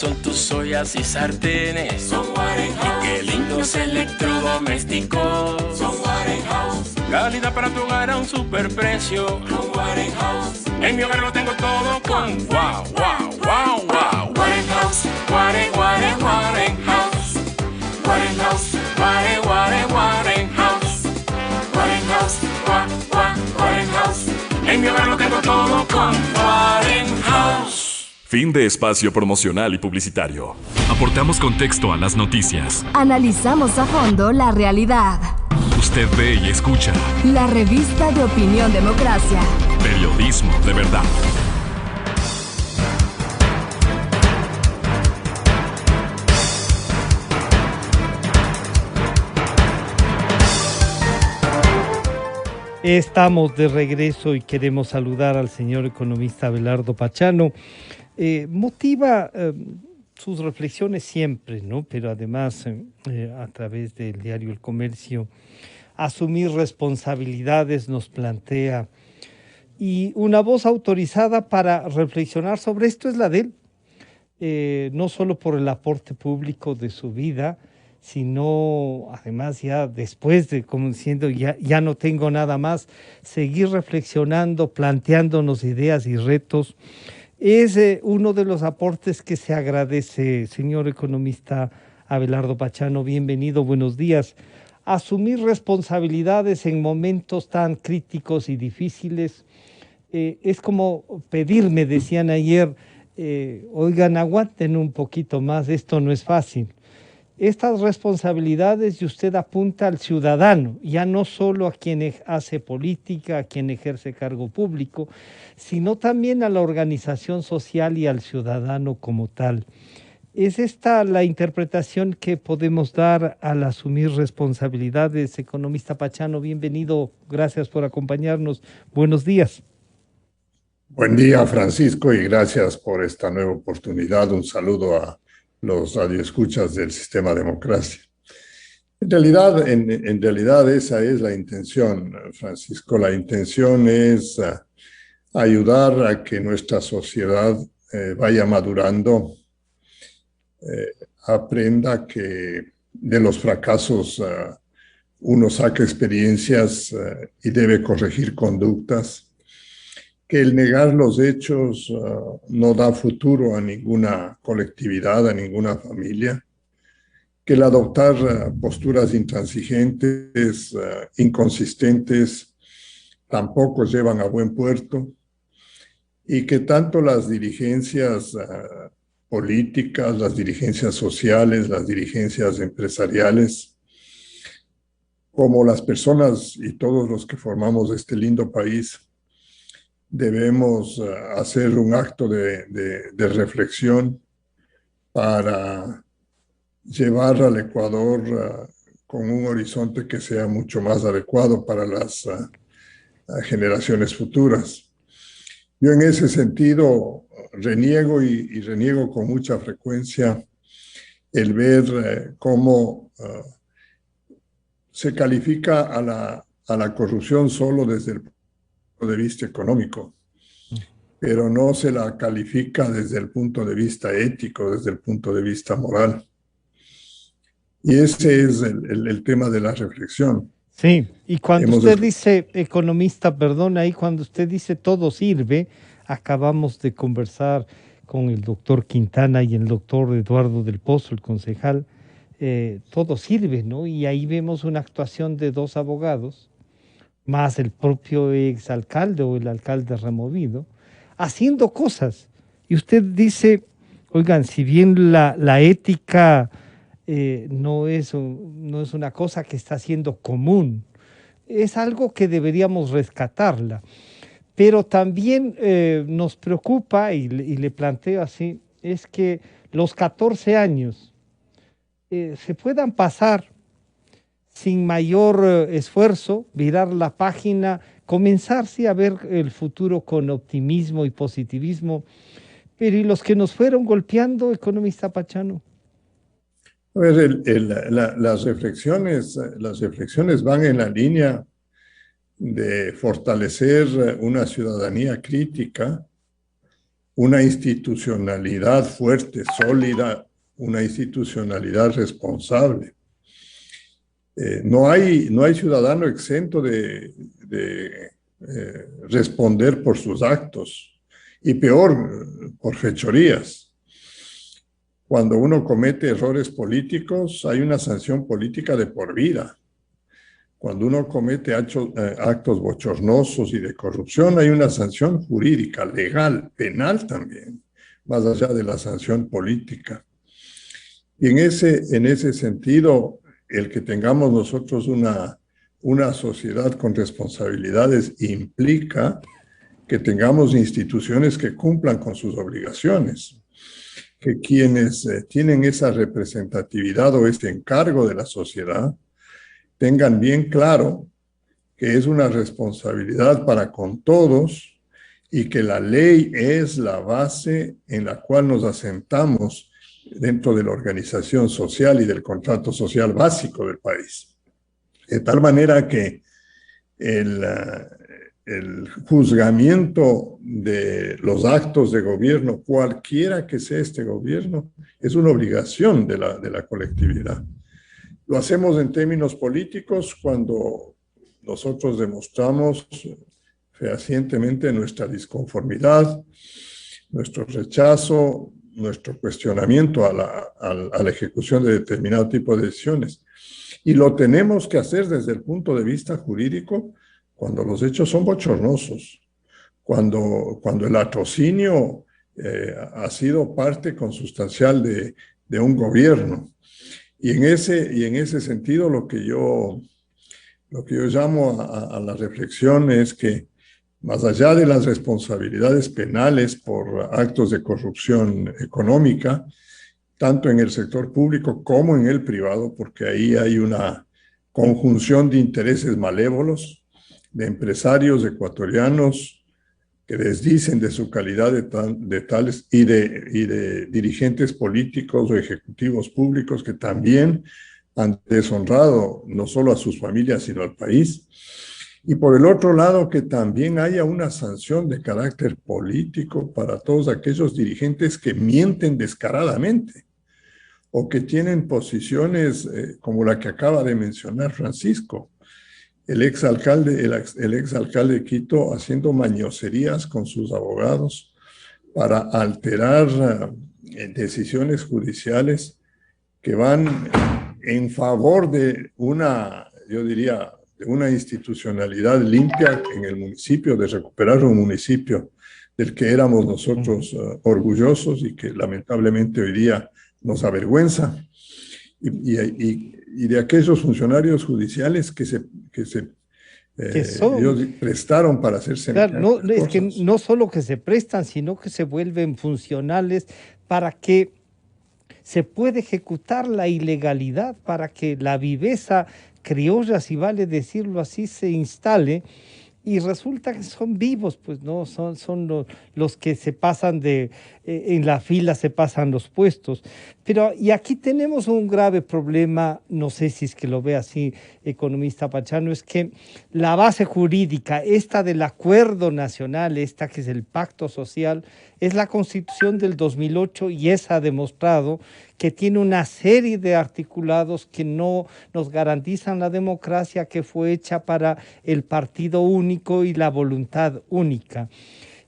Son tus ollas y sartenes, son Warenhouse. Y qué lindos electrodomésticos, son Warenhouse. Calidad para tu hogar a un superprecio, con Warenhouse. En mi hogar lo tengo todo con wow, wow, wow, wow. Warenhouse, Warenhouse. Warenhouse, Warenhouse. Warenhouse, Warenhouse. En mi hogar lo tengo todo con Warenhouse. Fin de espacio promocional y publicitario. Aportamos contexto a las noticias. Analizamos a fondo la realidad. Usted ve y escucha. La revista de Opinión Democracia. Periodismo de verdad. Estamos de regreso y queremos saludar al señor economista Abelardo Pachano. Motiva sus reflexiones siempre, ¿no? Pero además a través del diario El Comercio, asumir responsabilidades nos plantea, y una voz autorizada para reflexionar sobre esto es la de él, no solo por el aporte público de su vida, sino además ya después de, como diciendo, ya no tengo nada más, seguir reflexionando, planteándonos ideas y retos. Es uno de los aportes que se agradece, señor economista Abelardo Pachano. Bienvenido, buenos días. Asumir responsabilidades en momentos tan críticos y difíciles es como pedirme, decían ayer, oigan, aguanten un poquito más, esto no es fácil. Estas responsabilidades, y usted apunta al ciudadano, ya no solo a quien hace política, a quien ejerce cargo público, sino también a la organización social y al ciudadano como tal. ¿Es esta la interpretación que podemos dar al asumir responsabilidades? Economista Pachano, bienvenido, gracias por acompañarnos. Buenos días. Buen día, Francisco, y gracias por esta nueva oportunidad. Un saludo a los radioescuchas del Sistema Democracia. En realidad esa es la intención, Francisco. La intención es ayudar a que nuestra sociedad vaya madurando, aprenda que de los fracasos uno saca experiencias y debe corregir conductas, que el negar los hechos no da futuro a ninguna colectividad, a ninguna familia, que el adoptar posturas intransigentes, inconsistentes, tampoco llevan a buen puerto, y que tanto las dirigencias políticas, las dirigencias sociales, las dirigencias empresariales, como las personas y todos los que formamos este lindo país, debemos hacer un acto de reflexión para llevar al Ecuador con un horizonte que sea mucho más adecuado para las generaciones futuras. Yo en ese sentido reniego y reniego con mucha frecuencia el ver cómo se califica a la corrupción solo desde el de vista económico, pero no se la califica desde el punto de vista ético, desde el punto de vista moral. Y ese es el tema de la reflexión. Sí, y cuando usted dice, economista, perdón, ahí cuando usted dice todo sirve, acabamos de conversar con el doctor Quintana y el doctor Eduardo del Pozo, el concejal, todo sirve, ¿no? Y ahí vemos una actuación de dos abogados, más el propio exalcalde o el alcalde removido, haciendo cosas. Y usted dice, oigan, si bien la ética no es una cosa que está siendo común, es algo que deberíamos rescatarla. Pero también nos preocupa, y le planteo así, es que los 14 años se puedan pasar sin mayor esfuerzo, virar la página, comenzar sí a ver el futuro con optimismo y positivismo, pero ¿y los que nos fueron golpeando, economista Pachano? A ver, las reflexiones van en la línea de fortalecer una ciudadanía crítica, una institucionalidad fuerte, sólida, una institucionalidad responsable. No hay ciudadano exento de responder por sus actos, y peor, por fechorías. Cuando uno comete errores políticos, hay una sanción política de por vida. Cuando uno comete actos bochornosos y de corrupción, hay una sanción jurídica, legal, penal también, más allá de la sanción política. Y en ese sentido, el que tengamos nosotros una sociedad con responsabilidades implica que tengamos instituciones que cumplan con sus obligaciones, que quienes tienen esa representatividad o este encargo de la sociedad tengan bien claro que es una responsabilidad para con todos y que la ley es la base en la cual nos asentamos dentro de la organización social y del contrato social básico del país. De tal manera que el juzgamiento de los actos de gobierno, cualquiera que sea este gobierno, es una obligación de la colectividad. Lo hacemos en términos políticos cuando nosotros demostramos fehacientemente nuestra disconformidad, nuestro rechazo, nuestro cuestionamiento a la ejecución de determinado tipo de decisiones. Y lo tenemos que hacer desde el punto de vista jurídico cuando los hechos son bochornosos, cuando el latrocinio ha sido parte consustancial de un gobierno. Y en ese sentido lo que yo llamo a la reflexión es que más allá de las responsabilidades penales por actos de corrupción económica, tanto en el sector público como en el privado, porque ahí hay una conjunción de intereses malévolos, de empresarios ecuatorianos que desdicen de su calidad de tales y de dirigentes políticos o ejecutivos públicos que también han deshonrado no solo a sus familias, sino al país. Y por el otro lado, que también haya una sanción de carácter político para todos aquellos dirigentes que mienten descaradamente o que tienen posiciones como la que acaba de mencionar Francisco, el exalcalde de Quito haciendo mañoserías con sus abogados para alterar decisiones judiciales que van en favor de yo diría, de una institucionalidad limpia en el municipio, de recuperar un municipio del que éramos nosotros orgullosos y que lamentablemente hoy día nos avergüenza, y de aquellos funcionarios judiciales que ellos prestaron para hacer semejantes cosas. Es que no solo que se prestan, sino que se vuelven funcionales para que se pueda ejecutar la ilegalidad, para que la viveza criolla, si vale decirlo así, se instale, y resulta que son vivos, pues no, son los que se pasan en la fila se pasan los puestos. Pero, y aquí tenemos un grave problema, no sé si es que lo ve así, economista Pachano, es que la base jurídica, esta del acuerdo nacional, esta que es el pacto social, es la Constitución del 2008 y esa ha demostrado que tiene una serie de articulados que no nos garantizan la democracia, que fue hecha para el partido único y la voluntad única.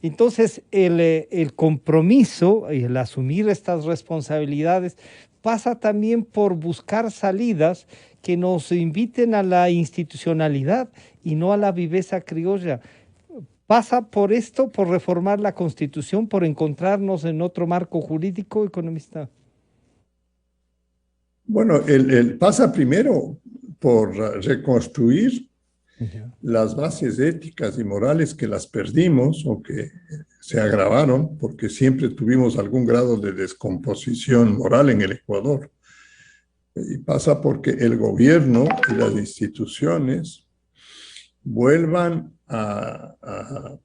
Entonces, el compromiso, el asumir estas responsabilidades, pasa también por buscar salidas que nos inviten a la institucionalidad y no a la viveza criolla. Pasa por esto, por reformar la Constitución, por encontrarnos en otro marco jurídico, economista. Bueno, pasa primero por reconstruir las bases éticas y morales que las perdimos o que se agravaron porque siempre tuvimos algún grado de descomposición moral en el Ecuador. Y pasa porque el gobierno y las instituciones vuelvan a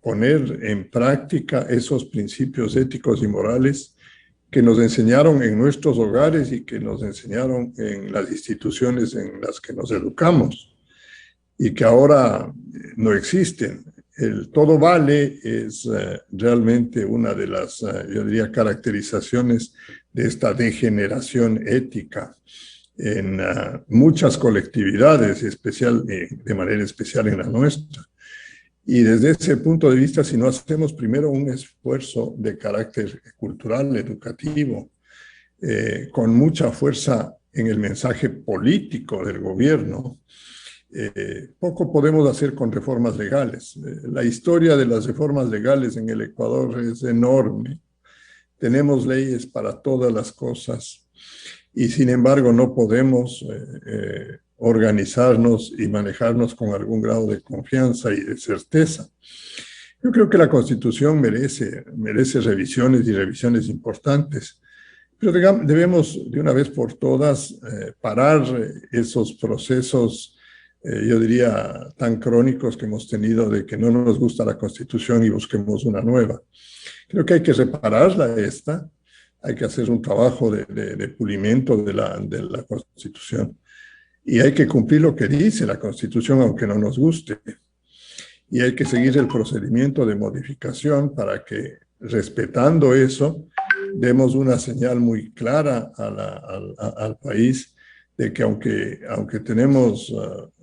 poner en práctica esos principios éticos y morales que nos enseñaron en nuestros hogares y que nos enseñaron en las instituciones en las que nos educamos y que ahora no existen. el todo vale es realmente una de las, yo diría, caracterizaciones de esta degeneración ética en muchas colectividades, de manera especial en la nuestra. Y desde ese punto de vista, si no hacemos primero un esfuerzo de carácter cultural, educativo, con mucha fuerza en el mensaje político del gobierno, poco podemos hacer con reformas legales. La historia de las reformas legales en el Ecuador es enorme. Tenemos leyes para todas las cosas y sin embargo no podemos organizarnos y manejarnos con algún grado de confianza y de certeza. Yo creo que la Constitución merece revisiones y revisiones importantes, pero debemos de una vez por todas parar esos procesos, yo diría, tan crónicos que hemos tenido de que no nos gusta la Constitución y busquemos una nueva. Creo que hay que repararla hay que hacer un trabajo de pulimento de la Constitución. Y hay que cumplir lo que dice la Constitución, aunque no nos guste. Y hay que seguir el procedimiento de modificación para que, respetando eso, demos una señal muy clara al país de que aunque tenemos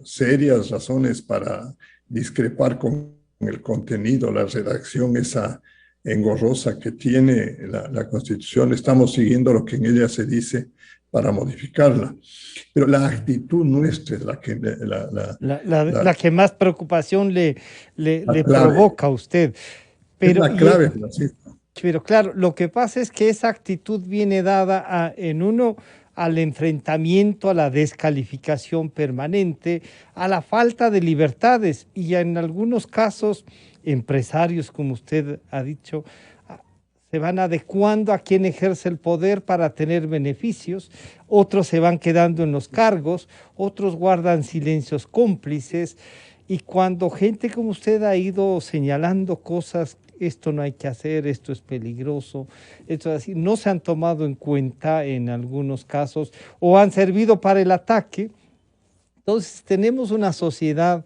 serias razones para discrepar con el contenido, la redacción esa engorrosa que tiene la Constitución, estamos siguiendo lo que en ella se dice para modificarla. Pero la actitud nuestra es la que más preocupación le provoca a usted. Pero, es la clave, Francisco. Pero claro, lo que pasa es que esa actitud viene dada al enfrentamiento, a la descalificación permanente, a la falta de libertades y en algunos casos empresarios, como usted ha dicho, se van adecuando a quien ejerce el poder para tener beneficios, otros se van quedando en los cargos, otros guardan silencios cómplices y cuando gente como usted ha ido señalando cosas, esto no hay que hacer, esto es peligroso, esto es así, no se han tomado en cuenta en algunos casos o han servido para el ataque. Entonces tenemos una sociedad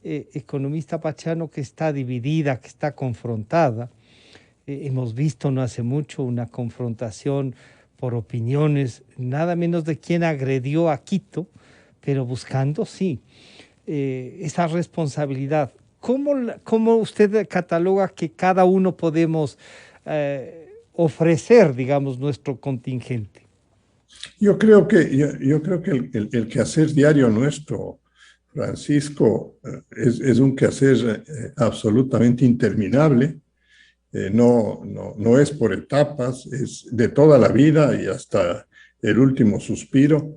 economista Pachano que está dividida, que está confrontada. Hemos visto no hace mucho una confrontación por opiniones, nada menos de quien agredió a Quito, pero buscando, sí, esa responsabilidad. ¿Cómo usted cataloga que cada uno podemos ofrecer, digamos, nuestro contingente? Yo creo que el quehacer diario nuestro, Francisco, es un quehacer absolutamente interminable. No es por etapas, es de toda la vida y hasta el último suspiro,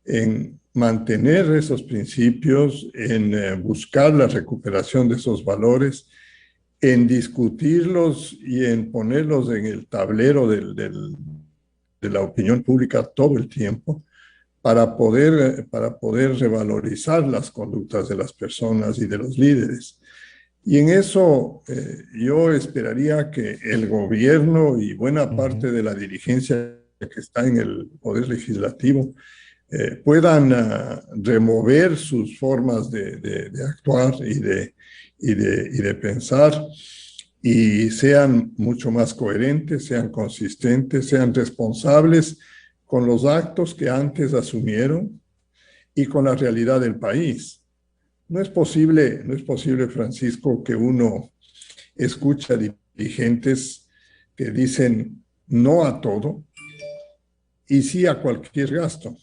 en mantener esos principios, en buscar la recuperación de esos valores, en discutirlos y en ponerlos en el tablero de la opinión pública todo el tiempo para poder revalorizar las conductas de las personas y de los líderes. Y en eso yo esperaría que el gobierno y buena parte de la dirigencia que está en el Poder Legislativo puedan remover sus formas de actuar y de pensar y sean mucho más coherentes, sean consistentes, sean responsables con los actos que antes asumieron y con la realidad del país. No es posible, Francisco, que uno escucha dirigentes que dicen no a todo y sí a cualquier gasto,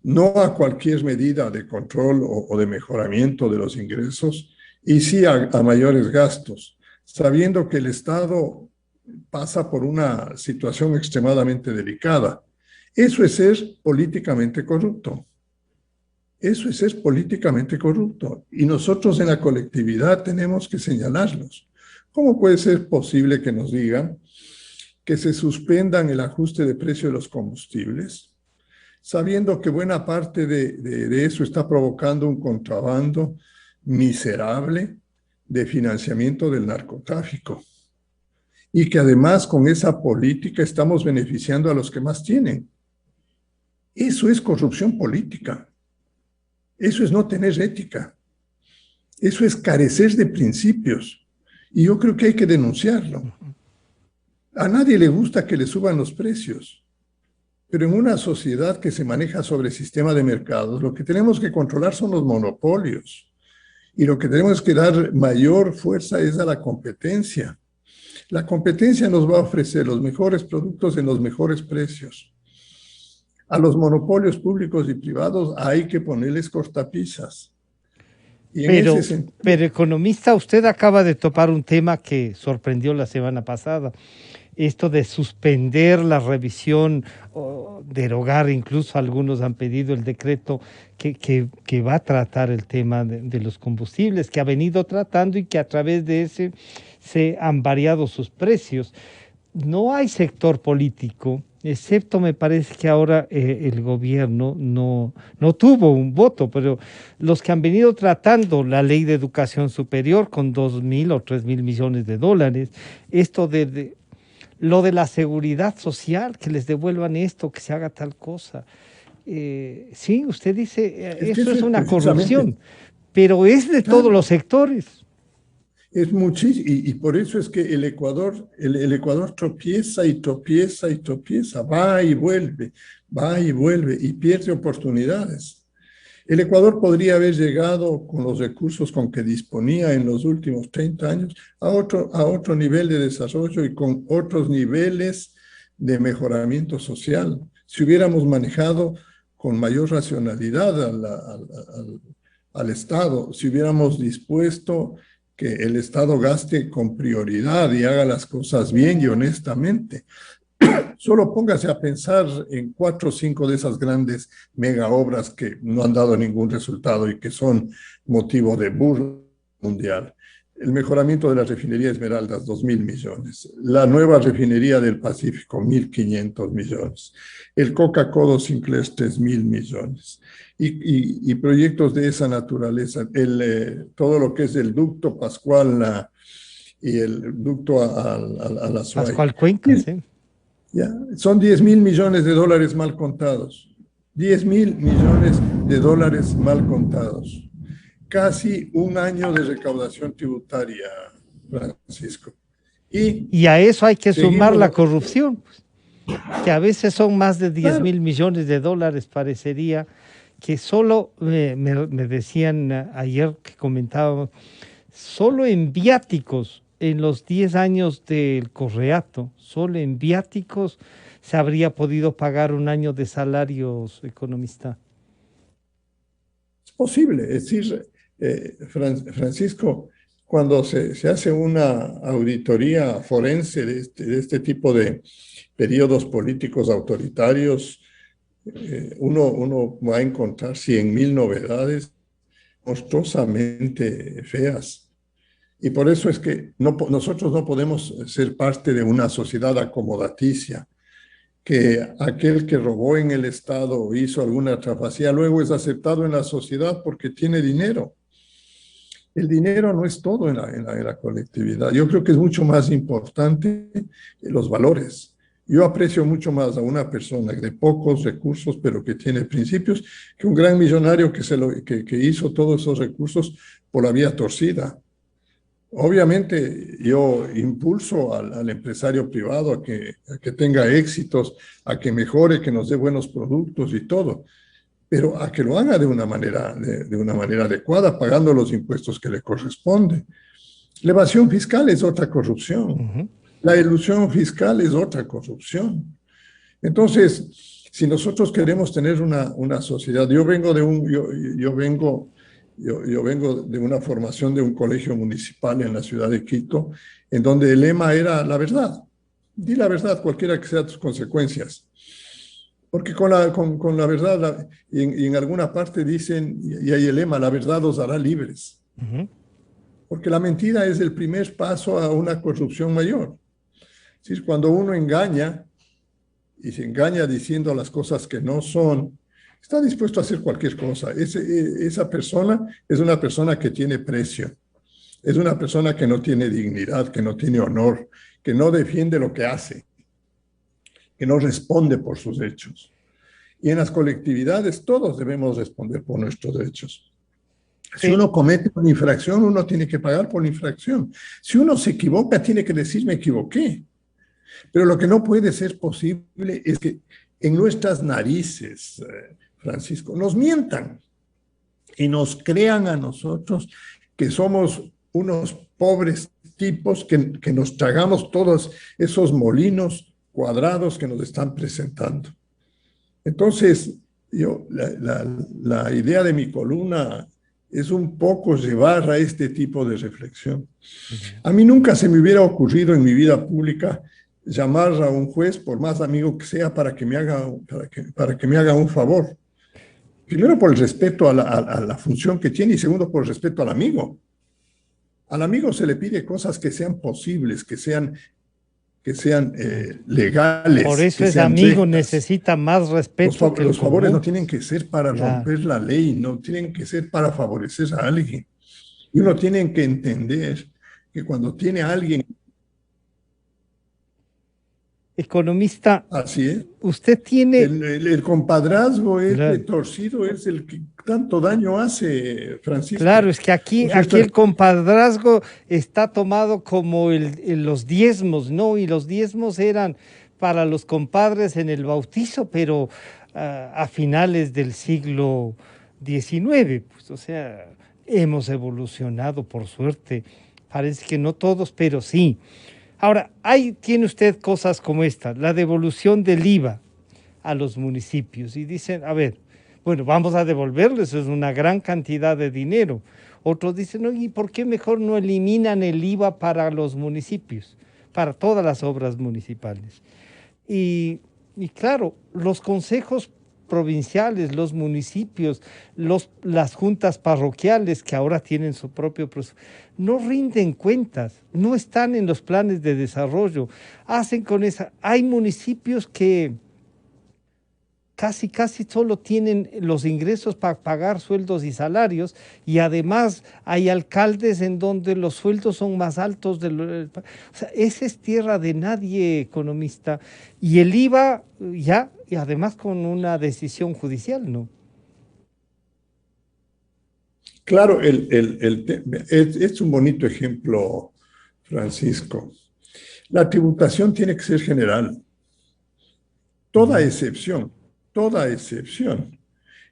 no a cualquier medida de control o de mejoramiento de los ingresos y sí a mayores gastos, sabiendo que el Estado pasa por una situación extremadamente delicada. Eso es ser políticamente corrupto. Eso es ser políticamente corrupto y nosotros en la colectividad tenemos que señalarlos. ¿Cómo puede ser posible que nos digan que se suspendan el ajuste de precio de los combustibles, sabiendo que buena parte de eso está provocando un contrabando miserable de financiamiento del narcotráfico? Y que además con esa política estamos beneficiando a los que más tienen. Eso es corrupción política. Eso es no tener ética. Eso es carecer de principios. Y yo creo que hay que denunciarlo. A nadie le gusta que le suban los precios. Pero en una sociedad que se maneja sobre sistema de mercados, lo que tenemos que controlar son los monopolios. Y lo que tenemos que dar mayor fuerza es a la competencia. La competencia nos va a ofrecer los mejores productos en los mejores precios. A los monopolios públicos y privados hay que ponerles cortapisas. Y pero economista, usted acaba de topar un tema que sorprendió la semana pasada. Esto de suspender la revisión o derogar, incluso algunos han pedido el decreto que va a tratar el tema de los combustibles, que ha venido tratando y que a través de ese se han variado sus precios. No hay sector político, excepto me parece que ahora el gobierno no tuvo un voto, pero los que han venido tratando la ley de educación superior con 2.000 o 3.000 millones de dólares, esto lo de la seguridad social, que les devuelvan esto, que se haga tal cosa. Sí, usted dice, eso es una corrupción, pero es de todos los sectores. Es muchísimo, y por eso es que el Ecuador tropieza y tropieza y tropieza, va y vuelve, y pierde oportunidades. El Ecuador podría haber llegado con los recursos con que disponía en los últimos 30 años a otro nivel de desarrollo y con otros niveles de mejoramiento social. Si hubiéramos manejado con mayor racionalidad al Estado, si hubiéramos dispuesto que el Estado gaste con prioridad y haga las cosas bien y honestamente. Solo póngase a pensar en 4 o 5 de esas grandes mega obras que no han dado ningún resultado y que son motivo de burla mundial. El mejoramiento de la refinería Esmeraldas, 2.000 millones. La nueva refinería del Pacífico, 1.500 millones. El Coca-Cola Sinclair, 3.000 millones. Y proyectos de esa naturaleza. Todo lo que es el ducto Pascual y el ducto a la Suárez. Pascual Cuenca, sí. Ya, son 10.000 millones de dólares mal contados. 10.000 millones de dólares mal contados. Casi un año de recaudación tributaria, Francisco. Y a eso hay que sumar la corrupción, que a veces son más de 10.000 millones de dólares, parecería, que solo, me decían ayer que comentábamos, solo en viáticos, en los 10 años del Correato, solo en viáticos se habría podido pagar un año de salarios, economista. Es posible, es decir, Francisco, cuando se hace una auditoría forense de este tipo de periodos políticos autoritarios, uno va a encontrar 100.000 novedades monstruosamente feas. Y por eso es que nosotros no podemos ser parte de una sociedad acomodaticia, que aquel que robó en el Estado o hizo alguna trafacía luego es aceptado en la sociedad porque tiene dinero. El dinero no es todo en la colectividad. Yo creo que es mucho más importante los valores. Yo aprecio mucho más a una persona de pocos recursos, pero que tiene principios, que un gran millonario que hizo todos esos recursos por la vía torcida. Obviamente yo impulso al empresario privado a que tenga éxitos, a que mejore, que nos dé buenos productos y todo, pero a que lo haga de una manera adecuada, pagando los impuestos que le corresponden. La evasión fiscal es otra corrupción. Uh-huh. La elusión fiscal es otra corrupción. Entonces, si nosotros queremos tener una sociedad, yo vengo de una formación de un colegio municipal en la ciudad de Quito, en donde el lema era la verdad. Di la verdad, cualquiera que sean tus consecuencias. Porque con la verdad, y en alguna parte dicen, y hay el lema, la verdad os hará libres. Uh-huh. Porque la mentira es el primer paso a una corrupción mayor. Es decir, cuando uno engaña, y se engaña diciendo las cosas que no son, está dispuesto a hacer cualquier cosa. Esa persona es una persona que tiene precio. Es una persona que no tiene dignidad, que no tiene honor, que no defiende lo que hace, que no responde por sus hechos. Y en las colectividades todos debemos responder por nuestros hechos. Si uno comete una infracción, uno tiene que pagar por la infracción. Si uno se equivoca, tiene que decir, me equivoqué. Pero lo que no puede ser posible es que en nuestras narices, Francisco, nos mientan y nos crean a nosotros que somos unos pobres tipos que nos tragamos todos esos molinos cuadrados que nos están presentando. Entonces, la idea de mi columna es un poco llevar a este tipo de reflexión. A mí nunca se me hubiera ocurrido en mi vida pública llamar a un juez, por más amigo que sea, para que me haga un favor. Primero, por el respeto a la función que tiene, y segundo, por el respeto al amigo. Al amigo se le pide cosas que sean posibles, que sean legales. Por eso ese amigo necesita más respeto. Los favores no tienen que ser para romper la ley, no tienen que ser para favorecer a alguien. Y uno tiene que entender que cuando tiene a alguien... Economista, así es. Usted tiene... El compadrazgo torcido es el que tanto daño hace, Francisco. Claro, es que aquí el compadrazgo está tomado como los diezmos, ¿no? Y los diezmos eran para los compadres en el bautizo, pero a finales del siglo XIX, pues, o sea, hemos evolucionado, por suerte. Parece que no todos, pero sí. Ahora, tiene usted cosas como esta, la devolución del IVA a los municipios. Y dicen, a ver, bueno, vamos a devolverles, es una gran cantidad de dinero. Otros dicen, no, ¿y por qué mejor no eliminan el IVA para los municipios, para todas las obras municipales? Y claro, los consejos provinciales, los municipios, las juntas parroquiales que ahora tienen su propio proceso, no rinden cuentas, no están en los planes de desarrollo, hacen con esa... Hay municipios que casi solo tienen los ingresos para pagar sueldos y salarios, y además hay alcaldes en donde los sueldos son más altos. O sea, esa es tierra de nadie, economista, y el IVA ya, y además con una decisión judicial, ¿no? Claro, es un bonito ejemplo, Francisco. La tributación tiene que ser general. Toda excepción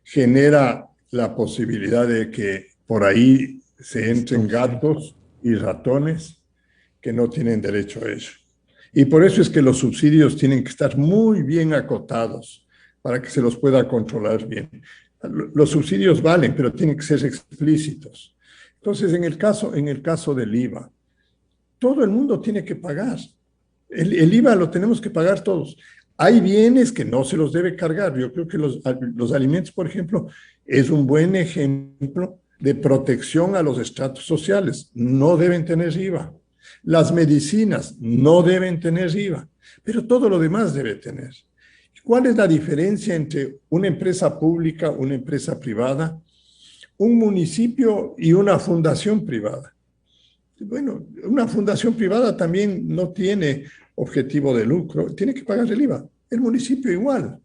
genera la posibilidad de que por ahí se entren gatos y ratones que no tienen derecho a ello. Y por eso es que los subsidios tienen que estar muy bien acotados para que se los pueda controlar bien. Los subsidios valen, pero tienen que ser explícitos. Entonces, en el caso del IVA, todo el mundo tiene que pagar. El IVA lo tenemos que pagar todos. Hay bienes que no se los debe cargar. Yo creo que los alimentos, por ejemplo, es un buen ejemplo de protección a los estratos sociales. No deben tener IVA. Las medicinas no deben tener IVA, pero todo lo demás debe tener. ¿Cuál es la diferencia entre una empresa pública, una empresa privada, un municipio y una fundación privada? Bueno, una fundación privada también no tiene objetivo de lucro, tiene que pagar el IVA. El municipio igual.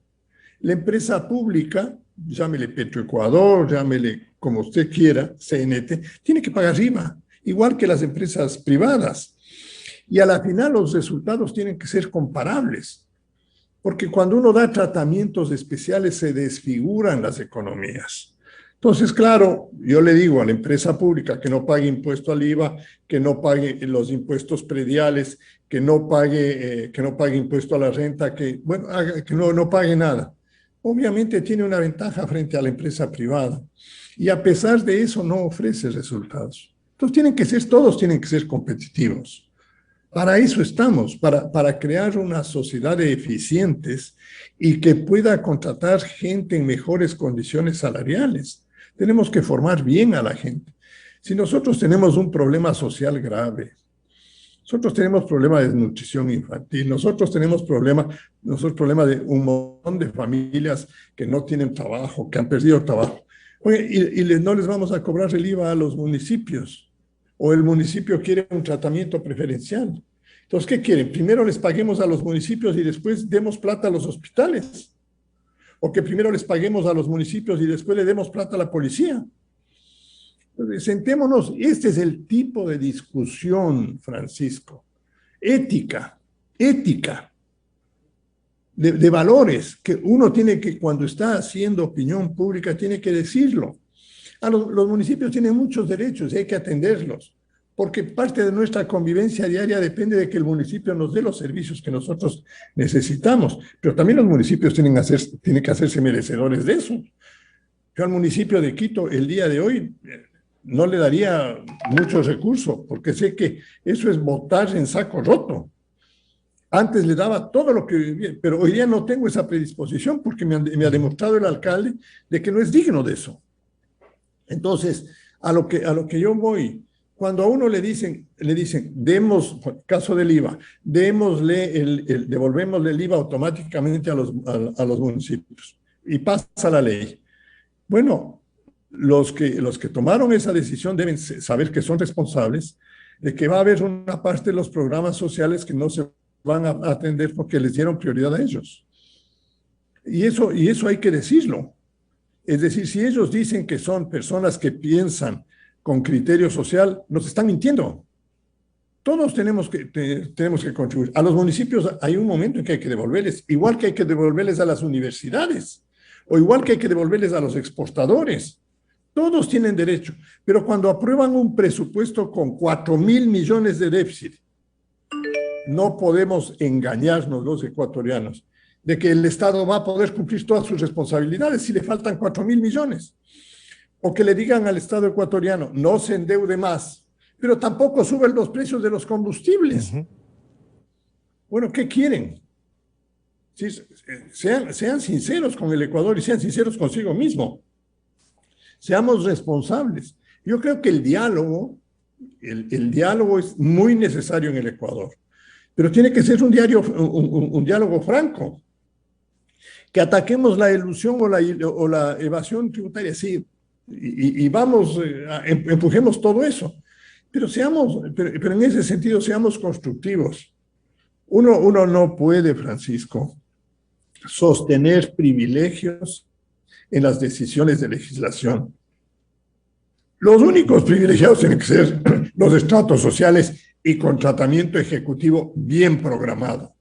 La empresa pública, llámele Petroecuador, llámele como usted quiera, CNT, tiene que pagar IVA, igual que las empresas privadas. Y a la final los resultados tienen que ser comparables. Porque cuando uno da tratamientos especiales se desfiguran las economías. Entonces, claro, yo le digo a la empresa pública que no pague impuesto al IVA, que no pague los impuestos prediales, que no pague impuesto a la renta, que no pague nada. Obviamente tiene una ventaja frente a la empresa privada. Y a pesar de eso no ofrece resultados. Entonces todos tienen que ser competitivos. Para eso estamos, para crear una sociedad de eficientes y que pueda contratar gente en mejores condiciones salariales. Tenemos que formar bien a la gente. Si nosotros tenemos un problema social grave, nosotros tenemos problema de desnutrición infantil, nosotros tenemos problema de un montón de familias que no tienen trabajo, que han perdido trabajo. Oye, no les vamos a cobrar el IVA a los municipios. O el municipio quiere un tratamiento preferencial. Entonces, ¿qué quieren? Primero les paguemos a los municipios y después demos plata a los hospitales. O que primero les paguemos a los municipios y después le demos plata a la policía. Entonces, sentémonos, este es el tipo de discusión, Francisco, ética, de valores, que uno tiene que, cuando está haciendo opinión pública, tiene que decirlo. Los municipios tienen muchos derechos y hay que atenderlos, porque parte de nuestra convivencia diaria depende de que el municipio nos dé los servicios que nosotros necesitamos, pero también los municipios tienen que hacerse merecedores de eso. Yo al municipio de Quito, el día de hoy, no le daría muchos recursos, porque sé que eso es votar en saco roto. Antes le daba todo lo que vivía, pero hoy día no tengo esa predisposición, porque me ha demostrado el alcalde de que no es digno de eso. Entonces, a lo que yo voy, cuando a uno le dicen, demos, caso del IVA, devolvémosle el IVA automáticamente a los municipios, y pasa la ley. Bueno, los que tomaron esa decisión deben saber que son responsables de que va a haber una parte de los programas sociales que no se van a atender porque les dieron prioridad a ellos. Y eso hay que decirlo. Es decir, si ellos dicen que son personas que piensan con criterio social, nos están mintiendo. Todos tenemos que contribuir. A los municipios hay un momento en que hay que devolverles, igual que hay que devolverles a las universidades, o igual que hay que devolverles a los exportadores. Todos tienen derecho, pero cuando aprueban un presupuesto con 4.000 millones de déficit, no podemos engañarnos los ecuatorianos de que el Estado va a poder cumplir todas sus responsabilidades si le faltan 4.000 millones. O que le digan al Estado ecuatoriano, no se endeude más, pero tampoco suben los precios de los combustibles. Bueno, ¿qué quieren? Sí, sean sinceros con el Ecuador y sean sinceros consigo mismo. Seamos responsables. Yo creo que el diálogo es muy necesario en el Ecuador, pero tiene que ser un diálogo franco. Que ataquemos la ilusión o la evasión tributaria, sí, y vamos, empujemos todo eso. Pero en ese sentido seamos constructivos. Uno no puede, Francisco, sostener privilegios en las decisiones de legislación. Los únicos privilegiados tienen que ser los estratos sociales y con tratamiento ejecutivo bien programado.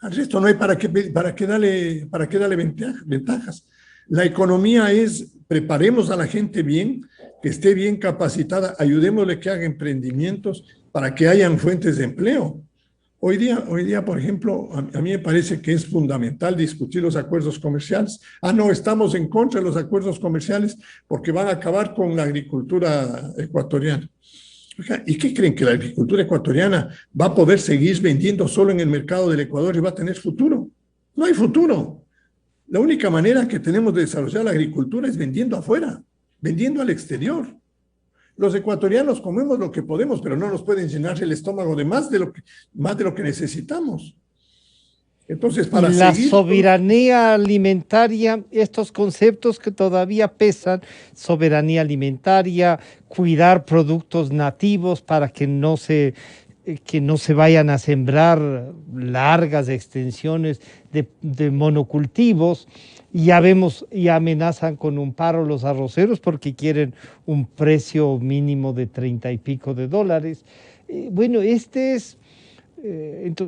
Al resto no hay para qué darle ventajas. La economía es, preparemos a la gente bien, que esté bien capacitada, ayudémosle que haga emprendimientos para que hayan fuentes de empleo. Hoy día, por ejemplo, a mí me parece que es fundamental discutir los acuerdos comerciales. No, estamos en contra de los acuerdos comerciales porque van a acabar con la agricultura ecuatoriana. ¿Y qué creen? ¿Que la agricultura ecuatoriana va a poder seguir vendiendo solo en el mercado del Ecuador y va a tener futuro? No hay futuro. La única manera que tenemos de desarrollar la agricultura es vendiendo afuera, vendiendo al exterior. Los ecuatorianos comemos lo que podemos, pero no nos pueden llenar el estómago de más de lo que necesitamos. Entonces, para la soberanía alimentaria, estos conceptos que todavía pesan, soberanía alimentaria, cuidar productos nativos para que no se vayan a sembrar largas extensiones de monocultivos. Ya vemos y amenazan con un paro los arroceros porque quieren un precio mínimo de $30 y pico. Bueno, entonces,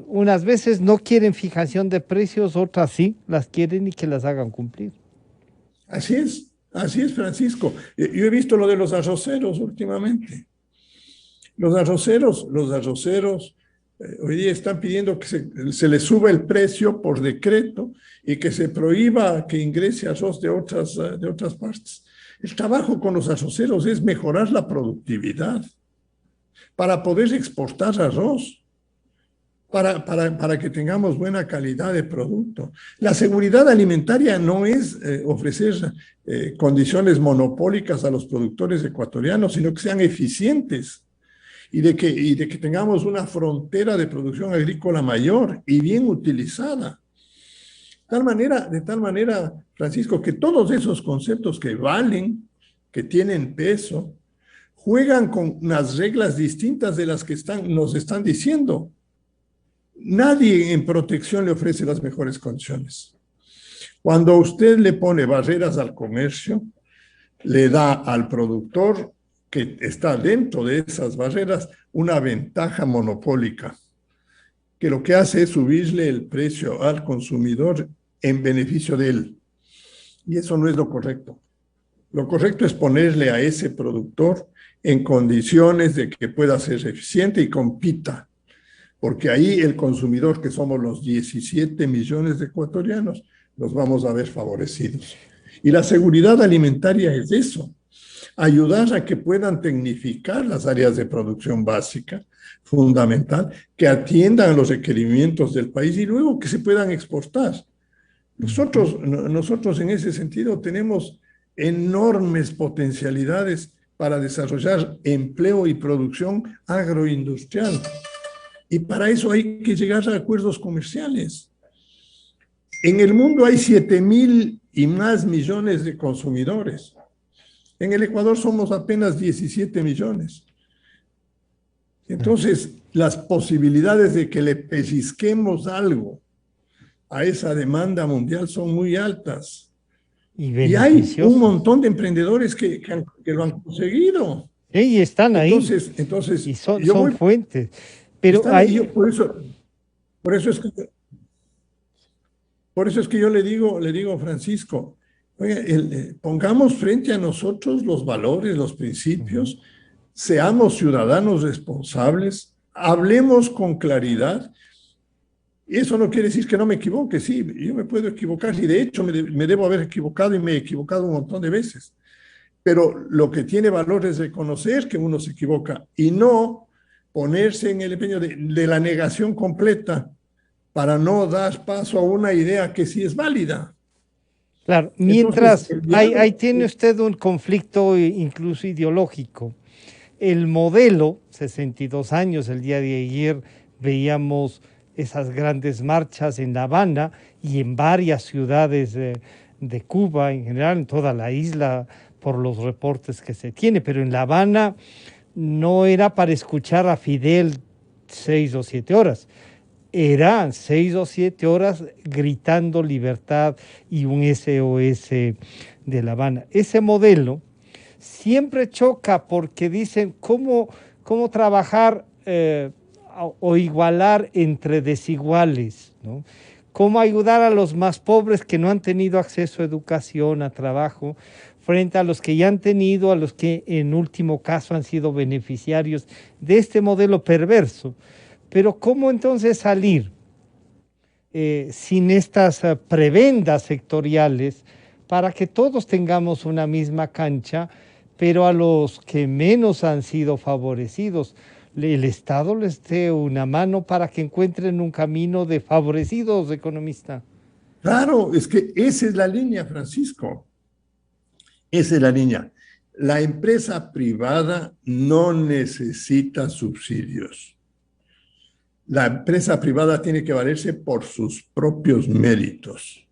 unas veces no quieren fijación de precios, otras sí, las quieren y que las hagan cumplir. Así es, Francisco. Yo he visto lo de los arroceros últimamente. Los arroceros hoy día están pidiendo que se les suba el precio por decreto y que se prohíba que ingrese arroz de otras partes. El trabajo con los arroceros es mejorar la productividad para poder exportar arroz. Para que tengamos buena calidad de producto. La seguridad alimentaria no es ofrecer condiciones monopólicas a los productores ecuatorianos, sino que sean eficientes y de que tengamos una frontera de producción agrícola mayor y bien utilizada. De tal manera, Francisco, que todos esos conceptos que valen, que tienen peso, juegan con unas reglas distintas de las que nos están diciendo. Nadie en protección le ofrece las mejores condiciones. Cuando usted le pone barreras al comercio, le da al productor que está dentro de esas barreras una ventaja monopólica, que lo que hace es subirle el precio al consumidor en beneficio de él. Y eso no es lo correcto. Lo correcto es ponerle a ese productor en condiciones de que pueda ser eficiente y compita, porque ahí el consumidor, que somos los 17 millones de ecuatorianos, los vamos a ver favorecidos. Y la seguridad alimentaria es eso, ayudar a que puedan tecnificar las áreas de producción básica, fundamental, que atiendan los requerimientos del país y luego que se puedan exportar. Nosotros en ese sentido tenemos enormes potencialidades para desarrollar empleo y producción agroindustrial. Y para eso hay que llegar a acuerdos comerciales. En el mundo hay 7.000 y más millones de consumidores. En el Ecuador somos apenas 17 millones. Entonces, las posibilidades de que le pellizquemos algo a esa demanda mundial son muy altas. Y hay un montón de emprendedores que lo han conseguido. Y están ahí. Entonces y son fuentes. Pero por eso es que yo le digo a Francisco, oye, pongamos frente a nosotros los valores, los principios, seamos ciudadanos responsables, hablemos con claridad. Eso no quiere decir que no me equivoque, sí, yo me puedo equivocar y de hecho me debo haber equivocado y me he equivocado un montón de veces. Pero lo que tiene valor es reconocer que uno se equivoca y no ponerse en el empeño de la negación completa para no dar paso a una idea que sí es válida. Claro, mientras ahí tiene usted un conflicto incluso ideológico. El modelo, 62 años, el día de ayer veíamos esas grandes marchas en La Habana y en varias ciudades de Cuba, en general, en toda la isla, por los reportes que se tiene, pero en La Habana no era para escuchar a Fidel 6 o 7 horas, eran 6 o 7 horas gritando libertad y un SOS de La Habana. Ese modelo siempre choca porque dicen cómo trabajar o igualar entre desiguales, ¿no? Cómo ayudar a los más pobres que no han tenido acceso a educación, a trabajo, frente a los que ya han tenido, a los que en último caso han sido beneficiarios de este modelo perverso. Pero ¿cómo entonces salir sin estas prebendas sectoriales para que todos tengamos una misma cancha, pero a los que menos han sido favorecidos, el Estado les dé una mano para que encuentren un camino de favorecidos, economista? Claro, es que esa es la línea, Francisco. Esa es la línea. La empresa privada no necesita subsidios. La empresa privada tiene que valerse por sus propios méritos.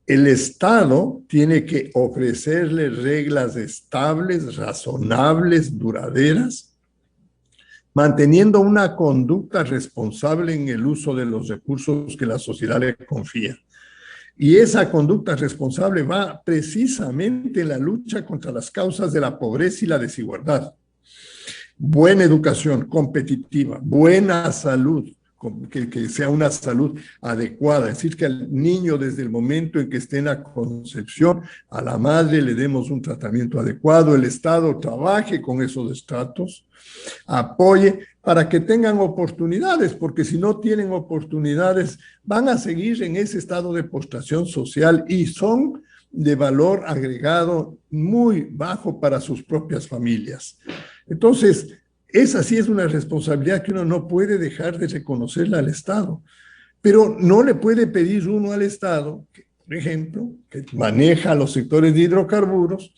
El Estado tiene que ofrecerle reglas estables, razonables, duraderas, manteniendo una conducta responsable en el uso de los recursos que la sociedad le confía. Y esa conducta responsable va precisamente en la lucha contra las causas de la pobreza y la desigualdad. Buena educación competitiva, buena salud, que sea una salud adecuada, es decir, que al niño desde el momento en que esté en la concepción, a la madre le demos un tratamiento adecuado, el Estado trabaje con esos estratos, apoye para que tengan oportunidades, porque si no tienen oportunidades van a seguir en ese estado de postración social y son de valor agregado muy bajo para sus propias familias. Entonces, esa sí es una responsabilidad que uno no puede dejar de reconocerla al Estado, pero no le puede pedir uno al Estado, que, por ejemplo, que maneja los sectores de hidrocarburos,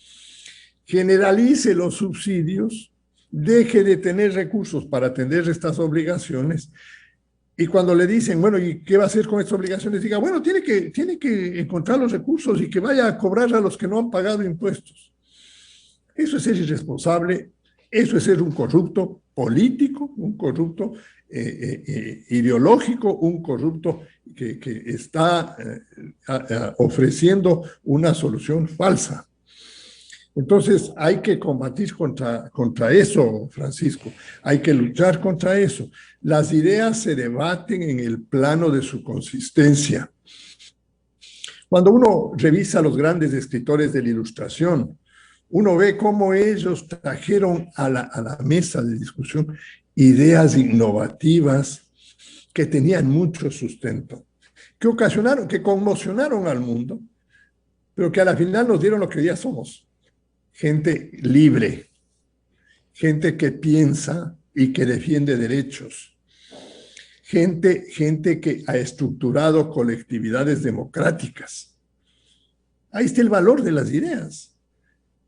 generalice los subsidios, deje de tener recursos para atender estas obligaciones, y cuando le dicen, bueno, ¿y qué va a hacer con estas obligaciones? Diga, bueno, tiene que encontrar los recursos y que vaya a cobrar a los que no han pagado impuestos. Eso es ser irresponsable, eso es ser un corrupto político, un corrupto ideológico, un corrupto que está ofreciendo una solución falsa. Entonces hay que combatir contra eso, Francisco. Hay que luchar contra eso. Las ideas se debaten en el plano de su consistencia. Cuando uno revisa a los grandes escritores de la Ilustración, uno ve cómo ellos trajeron a la mesa de discusión ideas innovativas que tenían mucho sustento, que ocasionaron, que conmocionaron al mundo, pero que a la final nos dieron lo que hoy día somos. Gente libre, gente que piensa y que defiende derechos, gente que ha estructurado colectividades democráticas. Ahí está el valor de las ideas.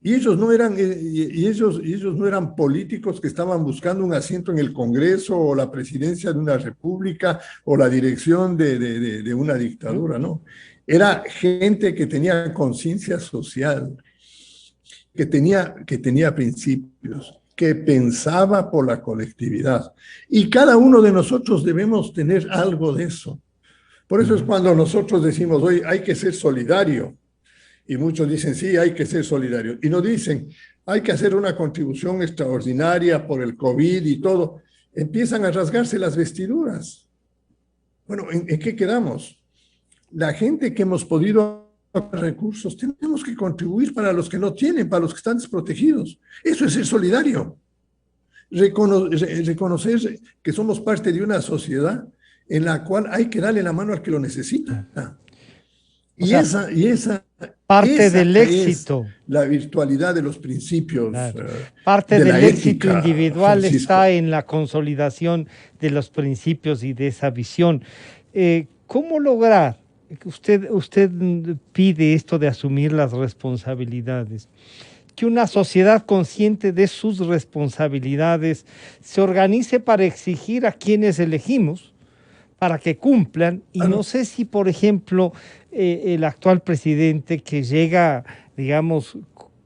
Y ellos no eran políticos que estaban buscando un asiento en el Congreso o la presidencia de una república o la dirección de una dictadura, no. Era gente que tenía conciencia social, que tenía principios, que pensaba por la colectividad. Y cada uno de nosotros debemos tener algo de eso. Por eso es cuando nosotros decimos, hoy hay que ser solidario. Y muchos dicen, sí, hay que ser solidario. Y nos dicen, hay que hacer una contribución extraordinaria por el COVID y todo. Empiezan a rasgarse las vestiduras. Bueno, ¿en qué quedamos? La gente que hemos podido tener recursos, tenemos que contribuir para los que no tienen, para los que están desprotegidos. Eso es ser solidario. Reconocer que somos parte de una sociedad en la cual hay que darle la mano al que lo necesita. Parte del éxito. Es la virtualidad de los principios. Claro. Parte del éxito individual, Francisco, está en la consolidación de los principios y de esa visión. ¿Cómo lograr? Usted pide esto de asumir las responsabilidades. Que una sociedad consciente de sus responsabilidades se organice para exigir a quienes elegimos para que cumplan, y no sé si, por ejemplo, el actual presidente que llega, digamos,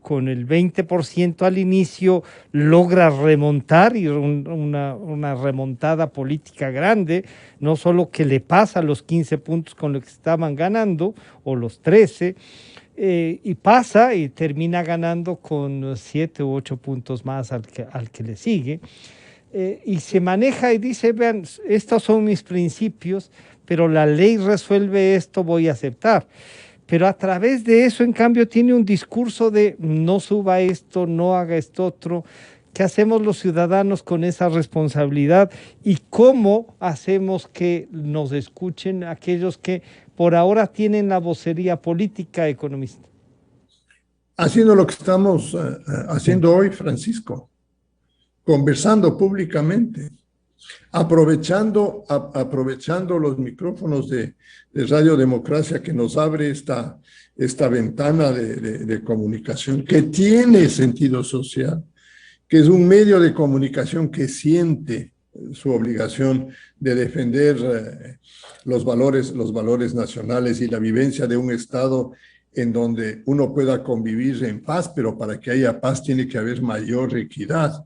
con el 20% al inicio, logra remontar y una remontada política grande, no solo que le pasa los 15 puntos con los que estaban ganando, o los 13, y pasa y termina ganando con 7 u 8 puntos más al que le sigue. Y se maneja y dice, vean, estos son mis principios, pero la ley resuelve esto, voy a aceptar. Pero a través de eso, en cambio, tiene un discurso de no suba esto, no haga esto otro. ¿Qué hacemos los ciudadanos con esa responsabilidad? ¿Y cómo hacemos que nos escuchen aquellos que por ahora tienen la vocería política, economista? Haciendo lo que estamos haciendo hoy, Francisco. Conversando públicamente, aprovechando los micrófonos de Radio Democracia que nos abre esta ventana de comunicación que tiene sentido social, que es un medio de comunicación que siente su obligación de defender los valores nacionales y la vivencia de un Estado en donde uno pueda convivir en paz, pero para que haya paz tiene que haber mayor equidad.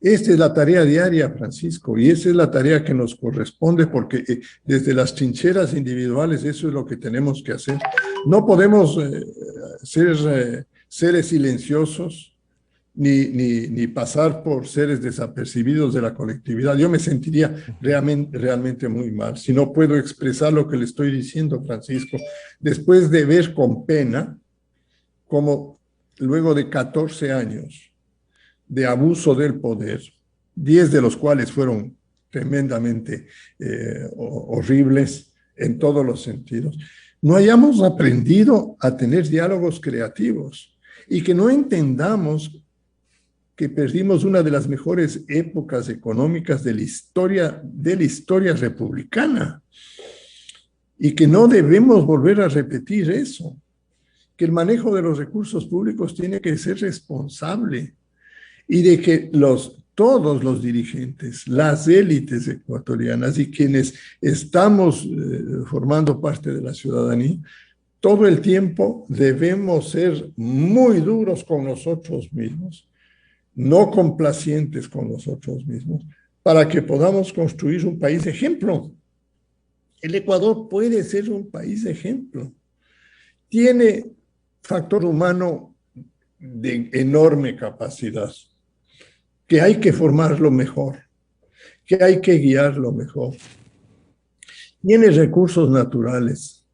Esta es la tarea diaria, Francisco, y esa es la tarea que nos corresponde, porque desde las trincheras individuales eso es lo que tenemos que hacer. No podemos ser seres silenciosos ni pasar por seres desapercibidos de la colectividad. Yo me sentiría realmente muy mal si no puedo expresar lo que le estoy diciendo, Francisco, después de ver con pena cómo luego de 14 años de abuso del poder, 10 de los cuales fueron tremendamente horribles en todos los sentidos, no hayamos aprendido a tener diálogos creativos y que no entendamos que perdimos una de las mejores épocas económicas de la historia republicana y que no debemos volver a repetir eso, que el manejo de los recursos públicos tiene que ser responsable, y de que todos los dirigentes, las élites ecuatorianas y quienes estamos formando parte de la ciudadanía, todo el tiempo debemos ser muy duros con nosotros mismos, no complacientes con nosotros mismos, para que podamos construir un país ejemplo. El Ecuador puede ser un país ejemplo. Tiene factor humano de enorme capacidad, que hay que formarlo mejor, que hay que guiarlo mejor. Tiene recursos naturales.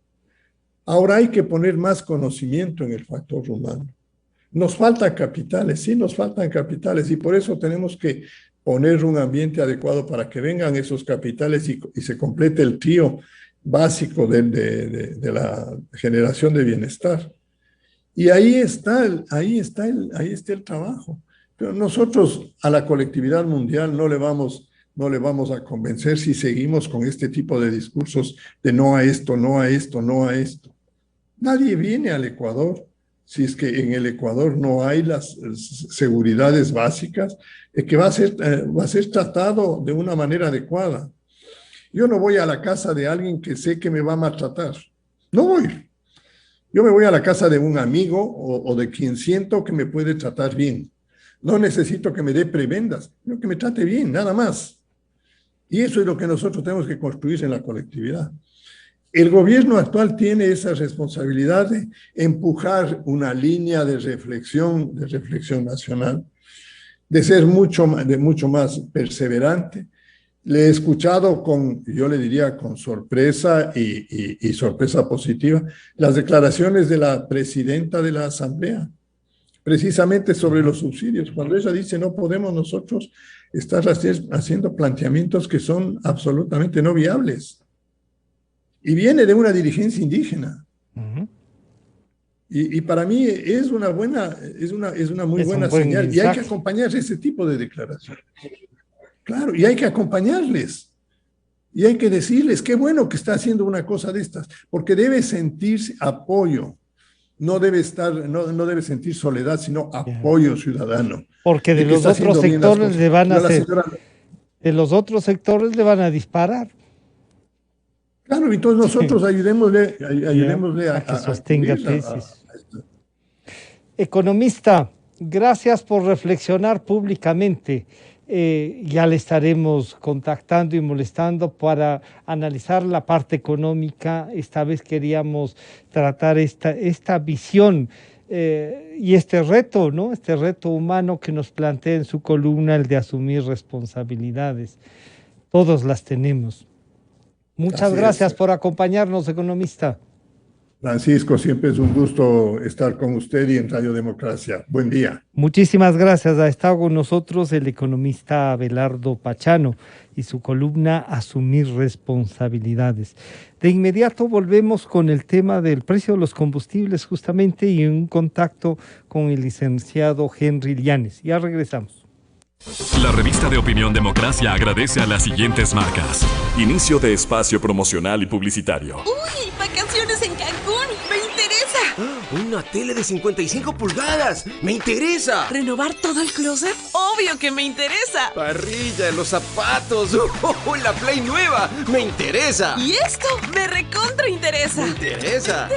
Ahora hay que poner más conocimiento en el factor humano. Nos faltan capitales, sí nos faltan capitales, y por eso tenemos que poner un ambiente adecuado para que vengan esos capitales y se complete el trío básico de la generación de bienestar. Y ahí está el trabajo. Pero nosotros a la colectividad mundial no le vamos a convencer si seguimos con este tipo de discursos de no a esto, no a esto, no a esto. Nadie viene al Ecuador si es que en el Ecuador no hay las seguridades básicas, que va a ser tratado de una manera adecuada. Yo no voy a la casa de alguien que sé que me va a maltratar. No voy. Yo me voy a la casa de un amigo o de quien siento que me puede tratar bien. No necesito que me dé prebendas, sino que me trate bien, nada más. Y eso es lo que nosotros tenemos que construir en la colectividad. El gobierno actual tiene esa responsabilidad de empujar una línea de reflexión nacional, de ser mucho más perseverante. Le he escuchado yo le diría con sorpresa y sorpresa positiva, las declaraciones de la presidenta de la Asamblea, precisamente sobre los subsidios, cuando ella dice no podemos nosotros estar haciendo planteamientos que son absolutamente no viables. Y viene de una dirigencia indígena. Uh-huh. Y para mí es una muy buena señal. Y hay que acompañar ese tipo de declaraciones. Claro, y hay que acompañarles. Y hay que decirles, qué bueno que está haciendo una cosa de estas, porque debe sentirse apoyo. No debe sentir soledad, sino apoyo ciudadano. Porque de los otros sectores le van a hacer, de los otros sectores le van a disparar. Claro, entonces nosotros ayudémosle a que sostenga tesis. Economista, gracias por reflexionar públicamente. Ya le estaremos contactando y molestando para analizar la parte económica. Esta vez queríamos tratar esta visión y este reto, ¿no? Este reto humano que nos plantea en su columna, el de asumir responsabilidades. Todos las tenemos. Muchas gracias por acompañarnos, economista. Francisco, siempre es un gusto estar con usted y en Radio Democracia. Buen día. Muchísimas gracias. Ha estado con nosotros el economista Abelardo Pachano y su columna Asumir Responsabilidades. De inmediato volvemos con el tema del precio de los combustibles justamente y un contacto con el licenciado Henry Llanes. Ya regresamos. La revista de Opinión Democracia agradece a las siguientes marcas. Inicio de espacio promocional y publicitario. ¡Uy! ¡Vacaciones en Cancún! ¡Me interesa! ¡Una tele de 55 pulgadas! ¡Me interesa! ¿Renovar todo el closet? ¡Obvio que me interesa! ¡Parrilla, los zapatos! ¡La Play nueva! ¡Me interesa! ¿Y esto? ¡Me recontra interesa! ¡Me interesa!